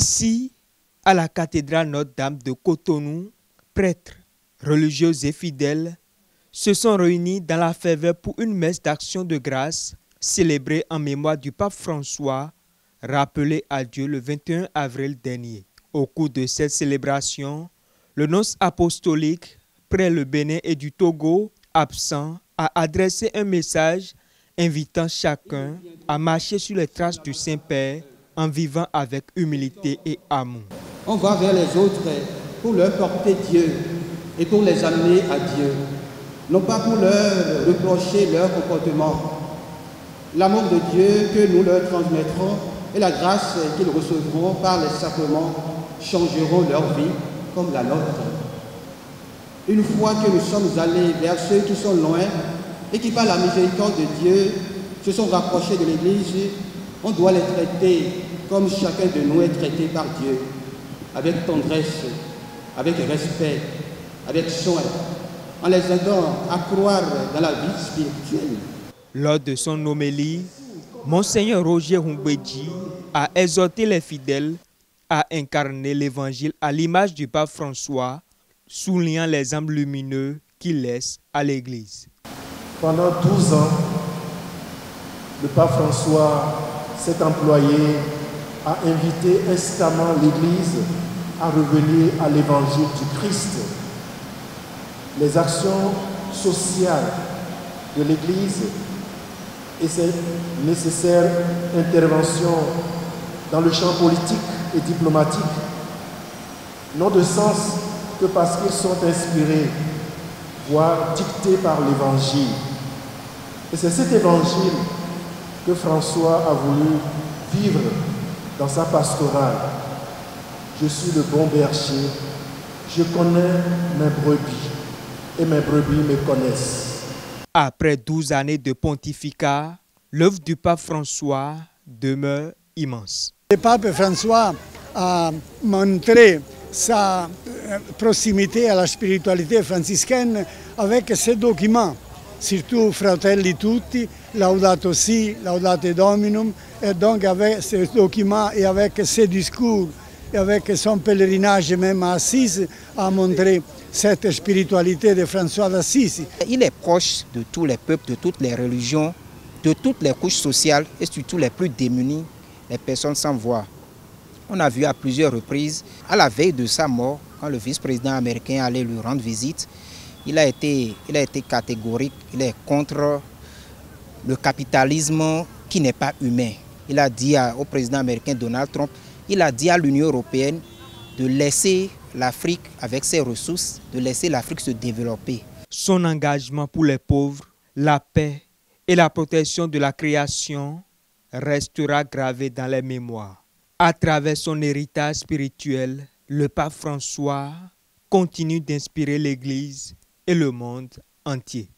Ici, à la cathédrale Notre-Dame de Cotonou, prêtres, religieux et fidèles se sont réunis dans la ferveur pour une messe d'action de grâce célébrée en mémoire du pape François, rappelé à Dieu le 21 avril dernier. Au cours de cette célébration, le nonce apostolique, près le Bénin et du Togo, absent, a adressé un message invitant chacun à marcher sur les traces du Saint-Père en vivant avec humilité et amour. On va vers les autres pour leur porter Dieu et pour les amener à Dieu, non pas pour leur reprocher leur comportement. L'amour de Dieu que nous leur transmettrons et la grâce qu'ils recevront par les sacrements changeront leur vie comme la nôtre. Une fois que nous sommes allés vers ceux qui sont loin et qui, par la miséricorde de Dieu, se sont rapprochés de l'Église, on doit les traiter comme chacun de nous est traité par Dieu, avec tendresse, avec respect, avec soin, en les aidant à croire dans la vie spirituelle. Lors de son homélie, Monseigneur Roger Humbedji a exhorté les fidèles à incarner l'Évangile à l'image du pape François, soulignant les âmes lumineux qu'il laisse à l'Église. Pendant 12 ans, le pape François s'est employé à inviter instamment l'Église à revenir à l'Évangile du Christ. Les actions sociales de l'Église et ses nécessaires interventions dans le champ politique et diplomatique n'ont de sens que parce qu'ils sont inspirés, voire dictés par l'Évangile. Et c'est cet Évangile que François a voulu vivre dans sa pastorale. Je suis le bon berger, je connais mes brebis et mes brebis me connaissent. Après 12 années de pontificat, l'œuvre du pape François demeure immense. Le pape François a montré sa proximité à la spiritualité franciscaine avec ses documents, surtout Fratelli Tutti, Laudato Si, Laudate Dominum, et donc avec ces documents et avec ses discours et avec son pèlerinage même à Assise, a montré cette spiritualité de François d'Assise. Il est proche de tous les peuples, de toutes les religions, de toutes les couches sociales et surtout les plus démunies, les personnes sans voix. On a vu à plusieurs reprises, à la veille de sa mort, quand le vice-président américain allait lui rendre visite, il a été catégorique, il est contre le capitalisme qui n'est pas humain. Il a dit au président américain Donald Trump, il a dit à l'Union européenne de laisser l'Afrique avec ses ressources, de laisser l'Afrique se développer. Son engagement pour les pauvres, la paix et la protection de la création restera gravé dans les mémoires. À travers son héritage spirituel, le pape François continue d'inspirer l'Église et le monde entier.